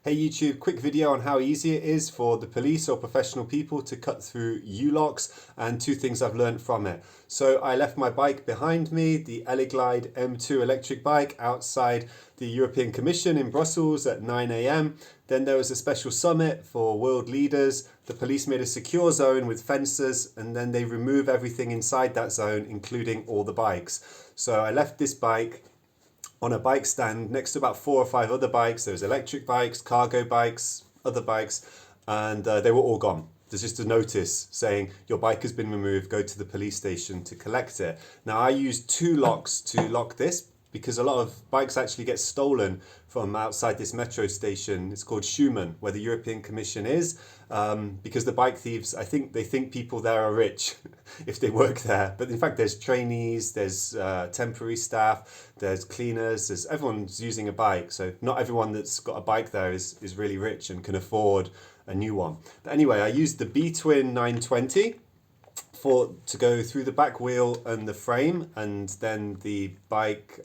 Hey YouTube, quick video on how easy it is for the police or professional people to cut through U-locks and two things I've learned from it. So I left my bike behind me, the Glide M2 electric bike outside the European Commission in Brussels at 9 a.m. Then there was a special summit for world leaders. The police made a secure zone with fences and then they remove everything inside that zone, including all the bikes. So I left this bike on a bike stand next to about 4 or 5 other bikes. There was electric bikes, cargo bikes, other bikes, and they were all gone. There's just a notice saying your bike has been removed, go to the police station to collect it. Now I used 2 locks to lock this because a lot of bikes actually get stolen from outside this metro station. It's called Schumann, where the European Commission is, because the bike thieves, I think they think people there are rich if they work there. But in fact, there's trainees, there's temporary staff, there's cleaners, everyone's using a bike. So not everyone that's got a bike there is really rich and can afford a new one. But anyway, I used the B-Twin 920 to go through the back wheel and the frame and then the bike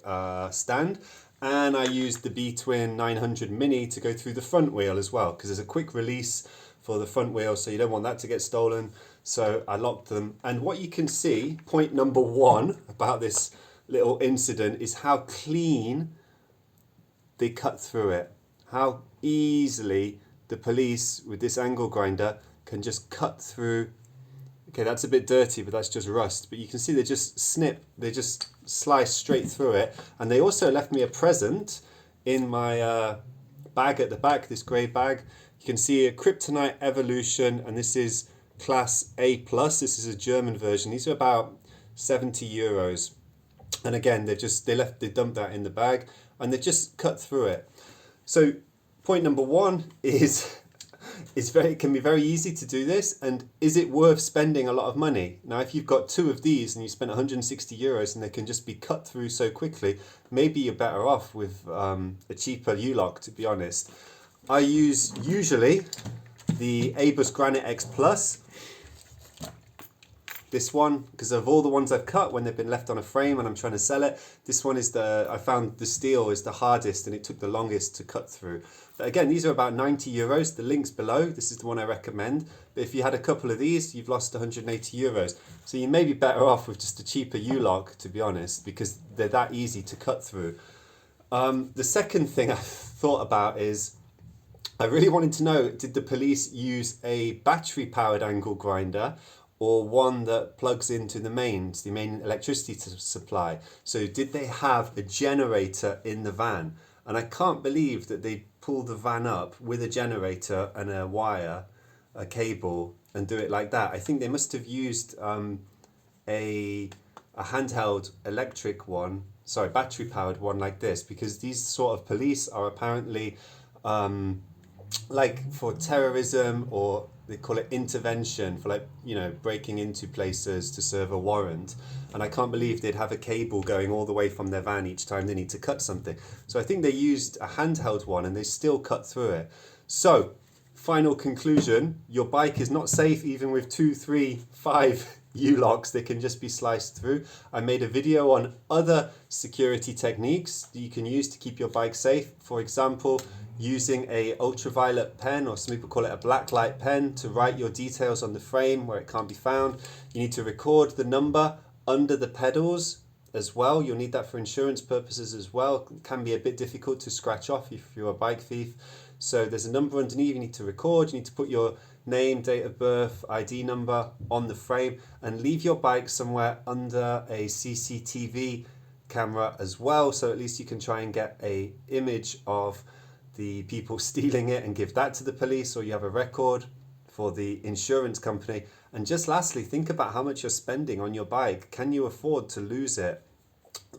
stand, and I used the B-Twin 900 Mini to go through the front wheel as well, because there's a quick release for the front wheel, so you don't want that to get stolen. So I locked them, and what you can see, point number 1 about this little incident, is how clean they cut through it, how easily the police with this angle grinder can just cut through. Okay, that's a bit dirty, but that's just rust. But you can see they just slice straight through it. And they also left me a present in my bag at the back, this grey bag. You can see a Kryptonite Evolution, and this is class A+. This is a German version. These are about 70 euros. And again, they dumped that in the bag, and they just cut through it. So point number 1 is it can be very easy to do this, and is it worth spending a lot of money? Now, if you've got 2 of these and you spent 160 euros and they can just be cut through so quickly, maybe you're better off with a cheaper U-lock, to be honest. I use usually the Abus Granite X Plus, this one, because of all the ones I've cut when they've been left on a frame and I'm trying to sell it, this one is I found the steel is the hardest and it took the longest to cut through. But again, these are about 90 euros. The link's below. This is the one I recommend. But if you had a couple of these, you've lost 180 euros. So you may be better off with just a cheaper U-lock, to be honest, because they're that easy to cut through. The second thing I thought about is, I really wanted to know, did the police use a battery-powered angle grinder or one that plugs into the main electricity supply? So did they have a generator in the van? And I can't believe that they pull the van up with a generator and a wire, a cable, and do it like that. I think they must have used a handheld electric one, sorry, battery powered one like this, because these sort of police are apparently like for terrorism, or they call it intervention, for like, you know, breaking into places to serve a warrant. And I can't believe they'd have a cable going all the way from their van each time they need to cut something. So I think they used a handheld one and they still cut through it. So final conclusion, your bike is not safe even with 2, 3, 5 U-locks. They can just be sliced through. I made a video on other security techniques that you can use to keep your bike safe. For example, using a ultraviolet pen, or some people call it a black light pen, to write your details on the frame where it can't be found. You need to record the number under the pedals as well. You'll need that for insurance purposes as well. It can be a bit difficult to scratch off if you're a bike thief. So there's a number underneath you need to record. You need to put your name, date of birth, ID number on the frame, and leave your bike somewhere under a CCTV camera as well, so at least you can try and get a image of the people stealing it and give that to the police, or you have a record for the insurance company. And just lastly, think about how much you're spending on your bike. Can you afford to lose it?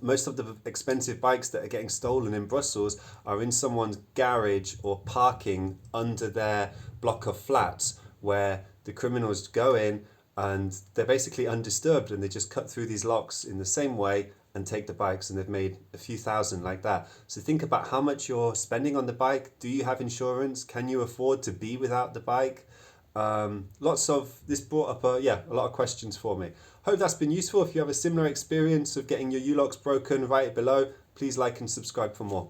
Most of the expensive bikes that are getting stolen in Brussels are in someone's garage or parking under their block of flats, where the criminals go in and they're basically undisturbed and they just cut through these locks in the same way and take the bikes, and they've made a few thousand like that. So think about how much you're spending on the bike. Do you have insurance? Can you afford to be without the bike? This brought up a lot of questions for me. Hope that's been useful. If you have a similar experience of getting your U-locks broken, write it below. Please like and subscribe for more.